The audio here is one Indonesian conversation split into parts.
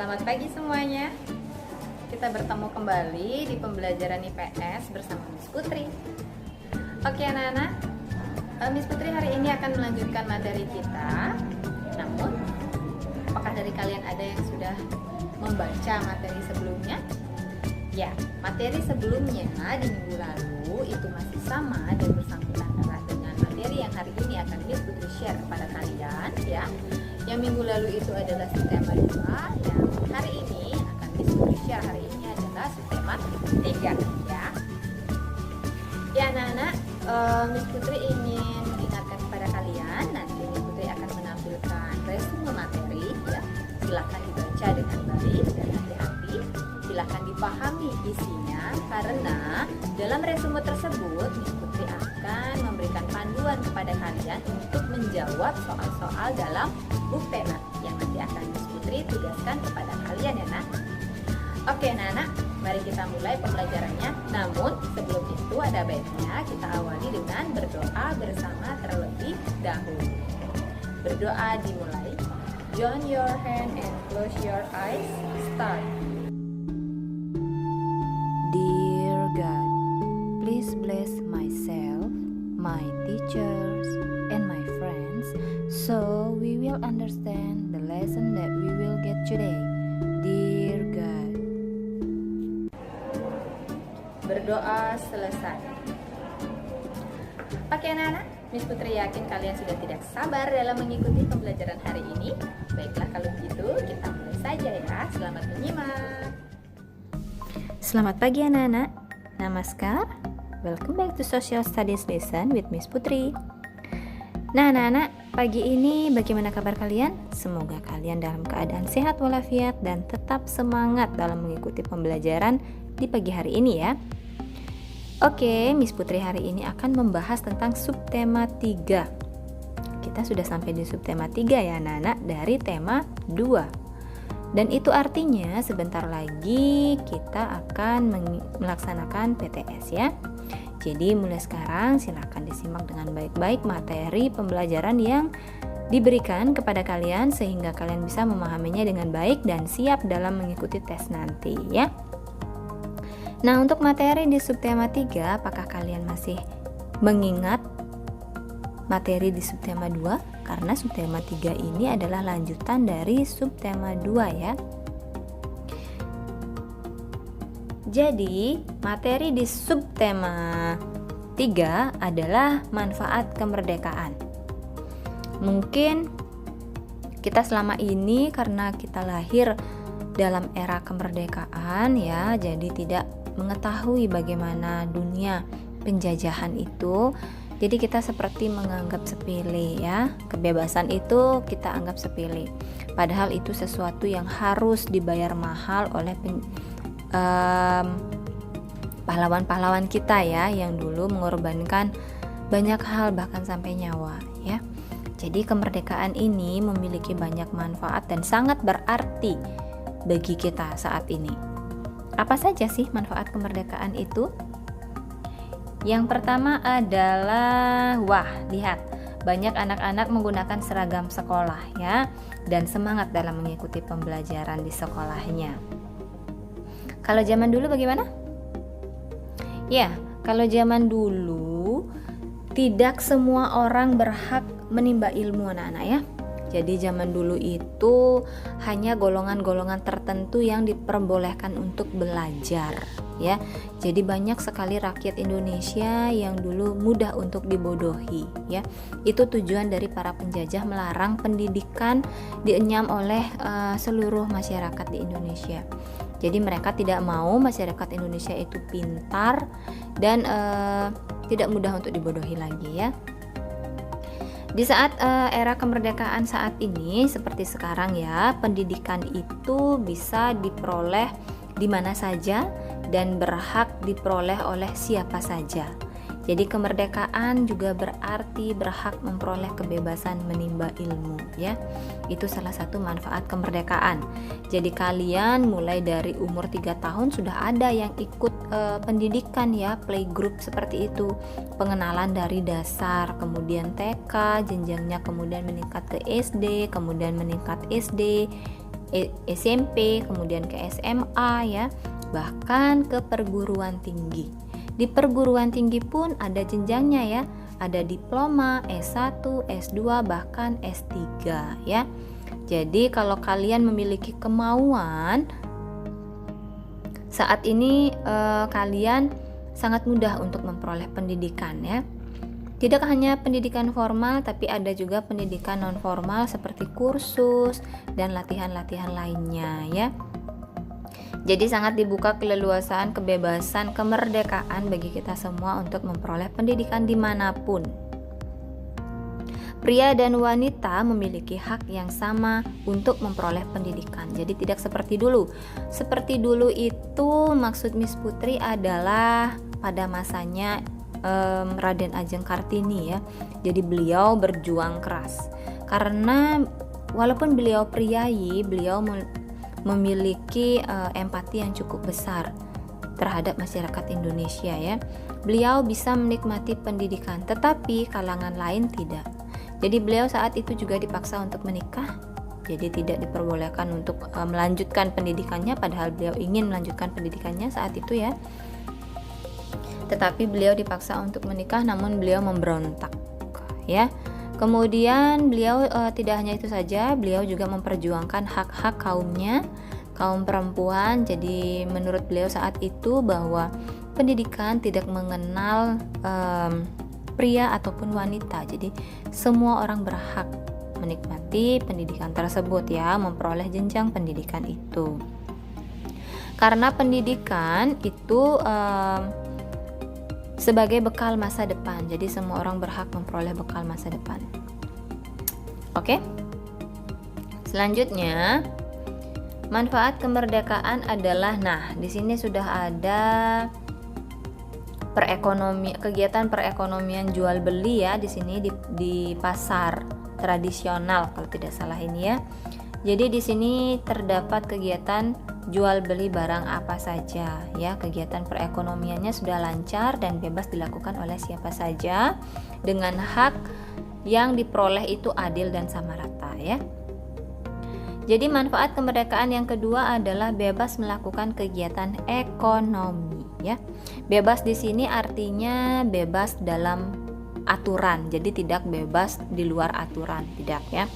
Selamat pagi semuanya. Kita bertemu kembali di pembelajaran IPS bersama Miss Putri. Oke anak-anak, Miss Putri hari ini akan melanjutkan materi kita. Namun, apakah dari kalian ada yang sudah membaca materi sebelumnya? Ya, materi sebelumnya di minggu lalu itu masih sama dan bersangkutan erat dengan materi yang hari ini akan Miss Putri share kepada kalian, ya. Yang minggu lalu itu adalah subtema 2, yang hari ini akan Miss Putri share hari ini adalah subtema 3, ya. Ya anak-anak, Miss Putri ingin mengingatkan kepada kalian, nanti Miss Putri akan menampilkan resume materi, ya. Silakan dibaca dengan baik dan hati-hati. Silakan dipahami isinya, karena dalam resume tersebut Miss Putri akan memberikan panduan kepada kalian untuk menjawab soal-soal dalam subtema yang nanti akan Miss Putri tugaskan kepada kalian, ya nak. Oke anak-anak, mari kita mulai pembelajarannya. Namun sebelum itu ada baiknya kita awali dengan berdoa bersama terlebih dahulu. Berdoa dimulai. Join your hand and close your eyes. Start. Dear God, please bless myself, my teachers, and my friends, so we will understand the lesson that we will get today. Dear God. Berdoa selesai. Oke anak-anak, Miss Putri yakin kalian sudah tidak sabar dalam mengikuti pembelajaran hari ini. Baiklah kalau begitu kita mulai saja ya. Selamat menyimak. Selamat pagi anak-anak. Namaskar. Welcome back to Social Studies Lesson with Miss Putri. Nah anak-anak, pagi ini bagaimana kabar kalian? Semoga kalian dalam keadaan sehat walafiat dan tetap semangat dalam mengikuti pembelajaran di pagi hari ini ya. Oke, Miss Putri hari ini akan membahas tentang subtema 3. Kita sudah sampai di subtema 3 ya anak-anak, dari tema 2. Dan itu artinya sebentar lagi kita akan melaksanakan PTS ya. Jadi mulai sekarang silakan disimak dengan baik-baik materi pembelajaran yang diberikan kepada kalian sehingga kalian bisa memahaminya dengan baik dan siap dalam mengikuti tes nanti ya. Nah, untuk materi di subtema 3, apakah kalian masih mengingat materi di subtema 2? Karena subtema 3 ini adalah lanjutan dari subtema 2 ya. Jadi, materi di subtema 3 adalah manfaat kemerdekaan. Mungkin kita selama ini karena kita lahir dalam era kemerdekaan ya, jadi tidak mengetahui bagaimana dunia penjajahan itu. Jadi kita seperti menganggap sepele ya. Kebebasan itu kita anggap sepele. Padahal itu sesuatu yang harus dibayar mahal oleh pahlawan-pahlawan kita ya, yang dulu mengorbankan banyak hal bahkan sampai nyawa ya. Jadi kemerdekaan ini memiliki banyak manfaat dan sangat berarti bagi kita saat ini. Apa saja sih manfaat kemerdekaan itu? Yang pertama adalah, lihat, banyak anak-anak menggunakan seragam sekolah ya, dan semangat dalam mengikuti pembelajaran di sekolahnya. Kalau zaman dulu bagaimana? Ya, kalau zaman dulu tidak semua orang berhak menimba ilmu anak-anak ya. Jadi zaman dulu itu hanya golongan-golongan tertentu yang diperbolehkan untuk belajar ya. Jadi banyak sekali rakyat Indonesia yang dulu mudah untuk dibodohi ya. Itu tujuan dari para penjajah melarang pendidikan dienyam oleh seluruh masyarakat di Indonesia. Jadi mereka tidak mau masyarakat Indonesia itu pintar dan tidak mudah untuk dibodohi lagi ya. Di saat era kemerdekaan saat ini seperti sekarang ya, pendidikan itu bisa diperoleh di mana saja dan berhak diperoleh oleh siapa saja. Jadi kemerdekaan juga berarti berhak memperoleh kebebasan menimba ilmu ya. Itu salah satu manfaat kemerdekaan. Jadi kalian mulai dari umur 3 tahun sudah ada yang ikut pendidikan ya, playgroup seperti itu. Pengenalan dari dasar, kemudian TK, jenjangnya kemudian meningkat ke SD, kemudian meningkat SD SMP, kemudian ke SMA ya, bahkan ke perguruan tinggi. Di perguruan tinggi pun ada jenjangnya ya, ada diploma, S1, S2, bahkan S3 ya. Jadi kalau kalian memiliki kemauan, saat ini kalian sangat mudah untuk memperoleh pendidikan ya. Tidak hanya pendidikan formal, tapi ada juga pendidikan non formal seperti kursus dan latihan-latihan lainnya ya. Jadi sangat dibuka keleluasaan, kebebasan, kemerdekaan bagi kita semua untuk memperoleh pendidikan dimanapun. Pria dan wanita memiliki hak yang sama untuk memperoleh pendidikan. Jadi tidak seperti dulu. Seperti dulu itu maksud Miss Putri adalah pada masanya Raden Ajeng Kartini ya. Jadi beliau berjuang keras. Karena walaupun beliau priayi, beliau memiliki empati yang cukup besar terhadap masyarakat Indonesia ya. Beliau bisa menikmati pendidikan, tetapi kalangan lain tidak. Jadi beliau saat itu juga dipaksa untuk menikah. Jadi tidak diperbolehkan untuk melanjutkan pendidikannya, padahal beliau ingin melanjutkan pendidikannya saat itu ya. Tetapi beliau dipaksa untuk menikah, namun beliau memberontak ya. Kemudian beliau tidak hanya itu saja, beliau juga memperjuangkan hak-hak kaumnya, kaum perempuan. Jadi menurut beliau saat itu bahwa pendidikan tidak mengenal pria ataupun wanita. Jadi semua orang berhak menikmati pendidikan tersebut ya, memperoleh jenjang pendidikan itu. Karena pendidikan itu sebagai bekal masa depan. Jadi semua orang berhak memperoleh bekal masa depan. Oke. Selanjutnya, manfaat kemerdekaan adalah, nah, di sini sudah ada kegiatan perekonomian jual beli ya di sini di pasar tradisional kalau tidak salah ini ya. Jadi di sini terdapat kegiatan jual beli barang apa saja ya. Kegiatan perekonomiannya sudah lancar dan bebas dilakukan oleh siapa saja dengan hak yang diperoleh itu adil dan sama rata ya. Jadi manfaat kemerdekaan yang kedua adalah bebas melakukan kegiatan ekonomi ya. Bebas di sini artinya bebas dalam aturan. Jadi tidak bebas di luar aturan, tidak ya.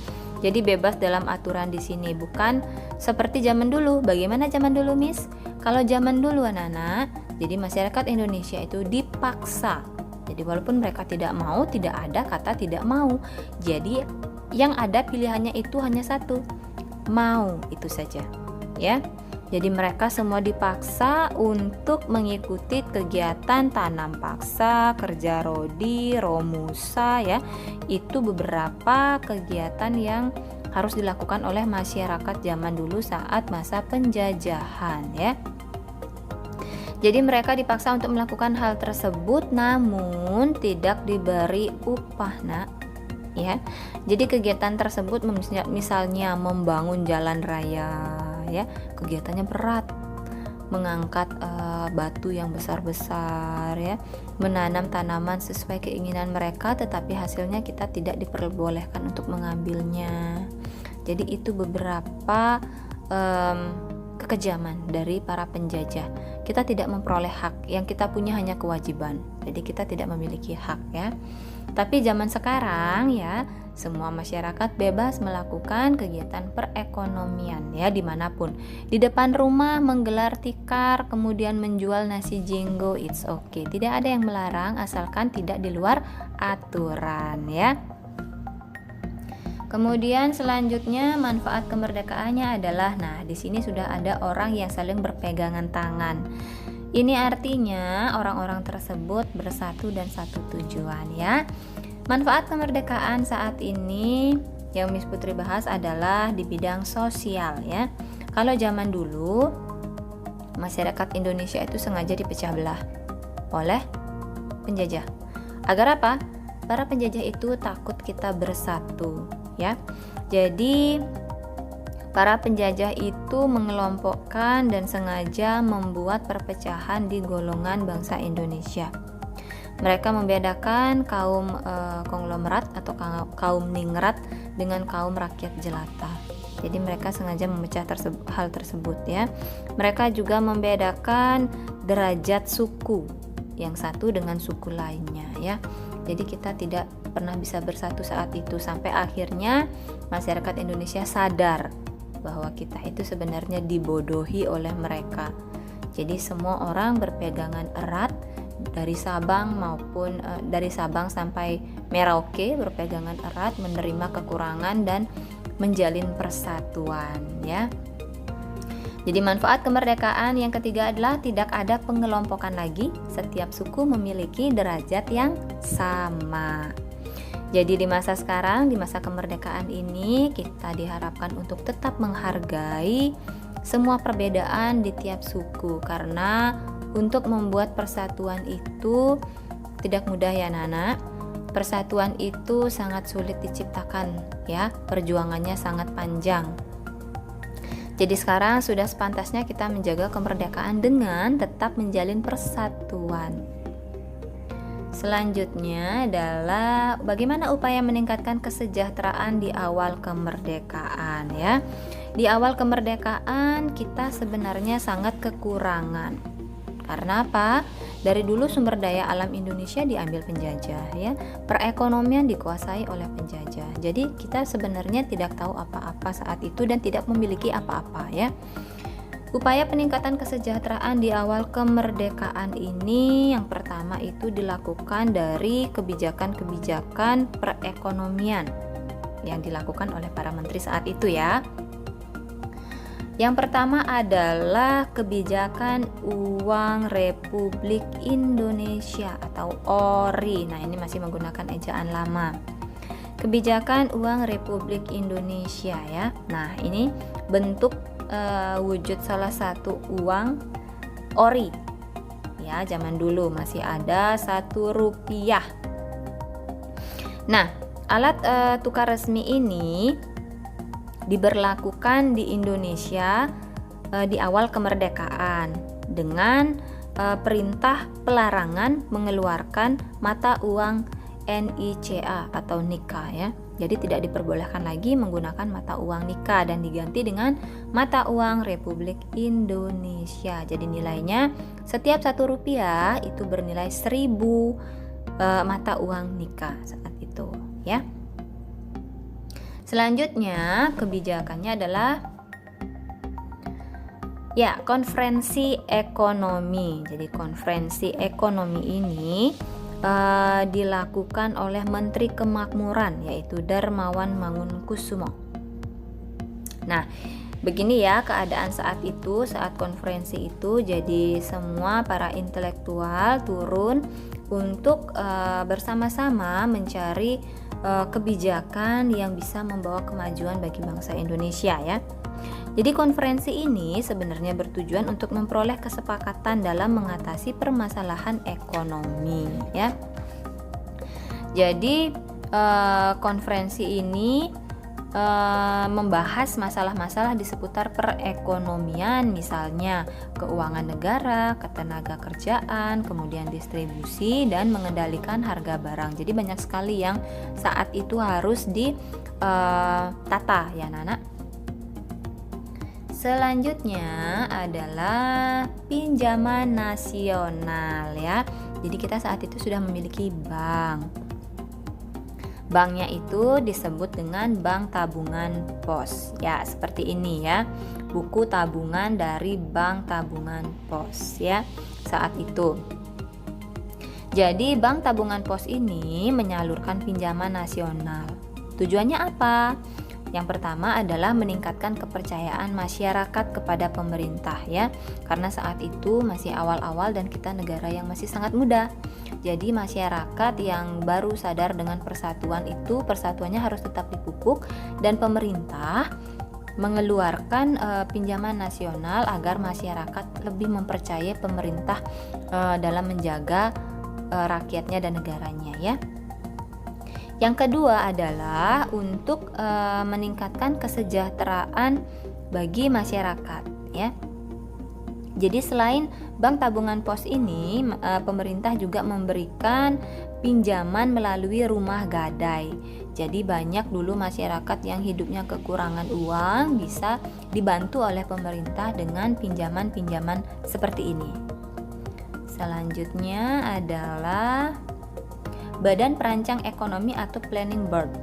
Jadi bebas dalam aturan di sini, bukan seperti zaman dulu. Bagaimana zaman dulu, Miss? Kalau zaman dulu anak-anak, jadi masyarakat Indonesia itu dipaksa. Jadi walaupun mereka tidak mau, tidak ada kata tidak mau. Jadi yang ada pilihannya itu hanya satu, mau, itu saja ya. Jadi mereka semua dipaksa untuk mengikuti kegiatan tanam paksa, kerja rodi, romusa ya. Itu beberapa kegiatan yang harus dilakukan oleh masyarakat zaman dulu saat masa penjajahan ya. Jadi mereka dipaksa untuk melakukan hal tersebut namun tidak diberi upah, nak. Ya. Jadi kegiatan tersebut misalnya membangun jalan raya ya, kegiatannya berat, mengangkat batu yang besar-besar ya, menanam tanaman sesuai keinginan mereka, tetapi hasilnya kita tidak diperbolehkan untuk mengambilnya. Jadi itu beberapa kekejaman dari para penjajah. Kita tidak memperoleh hak, yang kita punya hanya kewajiban. Jadi kita tidak memiliki hak ya. Tapi zaman sekarang ya, semua masyarakat bebas melakukan kegiatan perekonomian ya dimanapun. Di depan rumah menggelar tikar, kemudian menjual nasi jenggo, it's okay. Tidak ada yang melarang asalkan tidak di luar aturan ya. Kemudian selanjutnya manfaat kemerdekaannya adalah, nah di sini sudah ada orang yang saling berpegangan tangan. Ini artinya orang-orang tersebut bersatu dan satu tujuan ya. Manfaat kemerdekaan saat ini yang Miss Putri bahas adalah di bidang sosial ya. Kalau zaman dulu masyarakat Indonesia itu sengaja dipecah belah oleh penjajah. Agar apa? Para penjajah itu takut kita bersatu ya. Jadi para penjajah itu mengelompokkan dan sengaja membuat perpecahan di golongan bangsa Indonesia. Mereka membedakan kaum konglomerat atau kaum ningrat dengan kaum rakyat jelata. Jadi mereka sengaja memecah hal tersebut ya. Mereka juga membedakan derajat suku yang satu dengan suku lainnya ya. Jadi kita tidak pernah bisa bersatu saat itu, sampai akhirnya masyarakat Indonesia sadar bahwa kita itu sebenarnya dibodohi oleh mereka. Jadi semua orang berpegangan erat dari Sabang sampai Merauke, berpegangan erat, menerima kekurangan dan menjalin persatuan ya. Jadi manfaat kemerdekaan yang ketiga adalah tidak ada pengelompokan lagi, setiap suku memiliki derajat yang sama. Jadi di masa sekarang, di masa kemerdekaan ini, kita diharapkan untuk tetap menghargai semua perbedaan di tiap suku, karena untuk membuat persatuan itu tidak mudah ya Nana. Persatuan itu sangat sulit diciptakan ya, perjuangannya sangat panjang. Jadi sekarang sudah sepantasnya kita menjaga kemerdekaan dengan tetap menjalin persatuan. Selanjutnya adalah bagaimana upaya meningkatkan kesejahteraan di awal kemerdekaan ya. Di awal kemerdekaan kita sebenarnya sangat kekurangan. Karena apa? Dari dulu sumber daya alam Indonesia diambil penjajah ya. Perekonomian dikuasai oleh penjajah. Jadi kita sebenarnya tidak tahu apa-apa saat itu dan tidak memiliki apa-apa ya. Upaya peningkatan kesejahteraan di awal kemerdekaan ini yang pertama itu dilakukan dari kebijakan-kebijakan perekonomian yang dilakukan oleh para menteri saat itu ya. Yang pertama adalah kebijakan Uang Republik Indonesia atau ORI. Nah, ini masih menggunakan ejaan lama. Kebijakan Uang Republik Indonesia ya. Nah, ini bentuk wujud salah satu uang ORI. Ya, zaman dulu masih ada 1 rupiah. Nah, alat tukar resmi ini diberlakukan di Indonesia di awal kemerdekaan dengan perintah pelarangan mengeluarkan mata uang NICA atau NIKA ya. Jadi tidak diperbolehkan lagi menggunakan mata uang NIKA dan diganti dengan mata uang Republik Indonesia. Jadi nilainya setiap 1 rupiah itu bernilai 1000 mata uang NIKA saat itu ya. Selanjutnya kebijakannya adalah ya konferensi ekonomi. Jadi konferensi ekonomi ini dilakukan oleh Menteri Kemakmuran yaitu Darmawan Mangunkusumo. Nah, begini ya keadaan saat itu, saat konferensi itu. Jadi semua para intelektual turun untuk bersama-sama mencari kebijakan yang bisa membawa kemajuan bagi bangsa Indonesia ya. Jadi konferensi ini sebenarnya bertujuan untuk memperoleh kesepakatan dalam mengatasi permasalahan ekonomi ya. Jadi konferensi ini membahas masalah-masalah di seputar perekonomian, misalnya keuangan negara, ketenaga kerjaan, kemudian distribusi dan mengendalikan harga barang. Jadi banyak sekali yang saat itu harus ditata ya Nana. Selanjutnya adalah pinjaman nasional ya. Jadi kita saat itu sudah memiliki bank. Banknya itu disebut dengan Bank Tabungan Pos. Ya, seperti ini ya. Buku tabungan dari Bank Tabungan Pos ya saat itu. Jadi Bank Tabungan Pos ini menyalurkan pinjaman nasional. Tujuannya apa? Yang pertama adalah meningkatkan kepercayaan masyarakat kepada pemerintah ya. Karena saat itu masih awal-awal dan kita negara yang masih sangat muda. Jadi masyarakat yang baru sadar dengan persatuan itu, persatuannya harus tetap dipupuk dan pemerintah mengeluarkan pinjaman nasional agar masyarakat lebih mempercayai pemerintah dalam menjaga rakyatnya dan negaranya ya. Yang kedua adalah untuk meningkatkan kesejahteraan bagi masyarakat ya. Jadi selain bank tabungan pos ini, pemerintah juga memberikan pinjaman melalui rumah gadai. Jadi banyak dulu masyarakat yang hidupnya kekurangan uang bisa dibantu oleh pemerintah dengan pinjaman-pinjaman seperti ini. Selanjutnya adalah Badan Perancang Ekonomi atau Planning Board.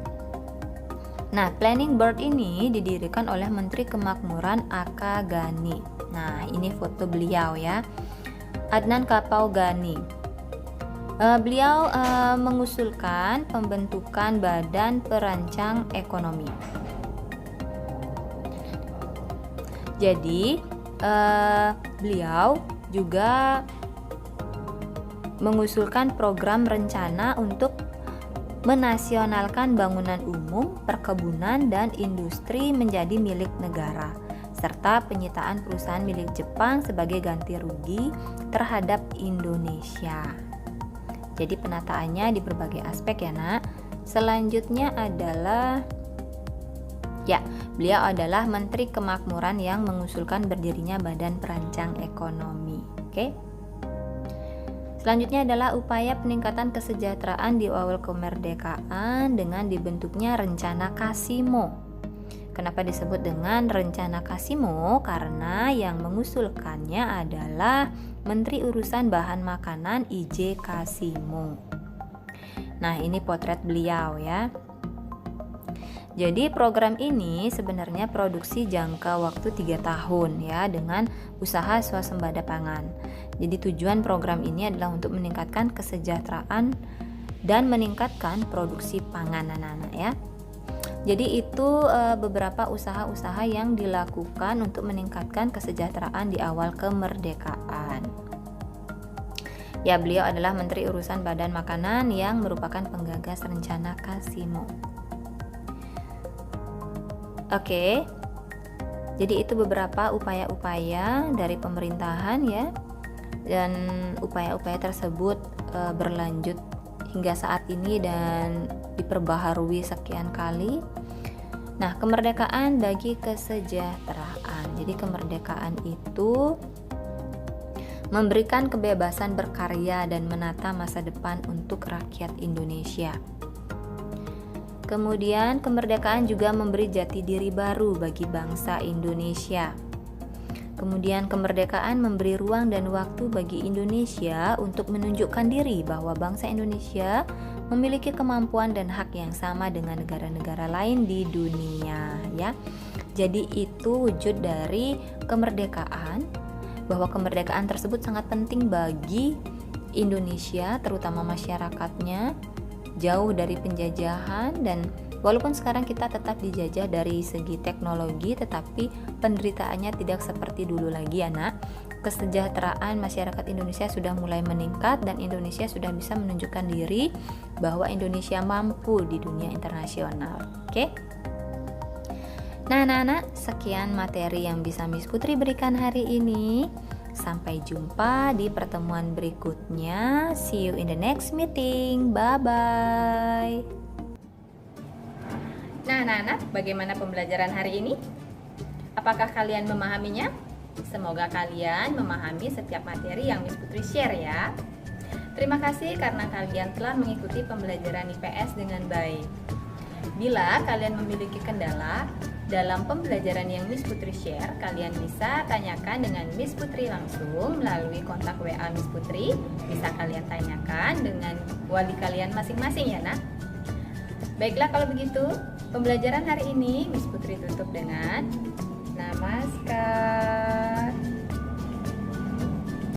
Nah, Planning Board ini didirikan oleh Menteri Kemakmuran Aka Gani. Nah, ini foto beliau ya, Adnan Kapau Gani. Beliau mengusulkan pembentukan Badan Perancang Ekonomi. Jadi, beliau juga mengusulkan program rencana untuk menasionalkan bangunan umum, perkebunan, dan industri menjadi milik negara, serta penyitaan perusahaan milik Jepang sebagai ganti rugi terhadap Indonesia. Jadi penataannya di berbagai aspek ya nak. Selanjutnya adalah beliau adalah Menteri Kemakmuran yang mengusulkan berdirinya Badan Perancang Ekonomi. Oke. Selanjutnya adalah upaya peningkatan kesejahteraan di awal kemerdekaan dengan dibentuknya Rencana Kasimo. Kenapa disebut dengan Rencana Kasimo? Karena yang mengusulkannya adalah Menteri Urusan Bahan Makanan I.J. Kasimo. Nah, ini potret beliau ya. Jadi program ini sebenarnya produksi jangka waktu 3 tahun ya, dengan usaha swasembada pangan. Jadi tujuan program ini adalah untuk meningkatkan kesejahteraan dan meningkatkan produksi pangan anak-anak ya. Jadi itu beberapa usaha-usaha yang dilakukan untuk meningkatkan kesejahteraan di awal kemerdekaan. Ya, beliau adalah Menteri Urusan Badan Makanan yang merupakan penggagas Rencana Kasimo. Oke. Jadi itu beberapa upaya-upaya dari pemerintahan ya. Dan upaya-upaya tersebut berlanjut hingga saat ini dan diperbaharui sekian kali. Nah, kemerdekaan bagi kesejahteraan. Jadi kemerdekaan itu memberikan kebebasan berkarya dan menata masa depan untuk rakyat Indonesia. Kemudian kemerdekaan juga memberi jati diri baru bagi bangsa Indonesia. Kemudian kemerdekaan memberi ruang dan waktu bagi Indonesia untuk menunjukkan diri bahwa bangsa Indonesia memiliki kemampuan dan hak yang sama dengan negara-negara lain di dunia ya. Jadi itu wujud dari kemerdekaan, bahwa kemerdekaan tersebut sangat penting bagi Indonesia, terutama masyarakatnya, jauh dari penjajahan. Dan walaupun sekarang kita tetap dijajah dari segi teknologi, tetapi penderitaannya tidak seperti dulu lagi anak. Kesejahteraan masyarakat Indonesia sudah mulai meningkat dan Indonesia sudah bisa menunjukkan diri bahwa Indonesia mampu di dunia internasional. Oke? Nah, anak-anak, sekian materi yang bisa Miss Putri berikan hari ini. Sampai jumpa di pertemuan berikutnya. See you in the next meeting. Bye-bye. Nah, anak-anak, bagaimana pembelajaran hari ini? Apakah kalian memahaminya? Semoga kalian memahami setiap materi yang Miss Putri share ya. Terima kasih karena kalian telah mengikuti pembelajaran IPS dengan baik. Bila kalian memiliki kendala dalam pembelajaran yang Miss Putri share, kalian bisa tanyakan dengan Miss Putri langsung melalui kontak WA Miss Putri. Bisa kalian tanyakan dengan wali kalian masing-masing ya nak. Baiklah kalau begitu, pembelajaran hari ini Miss Putri tutup dengan nama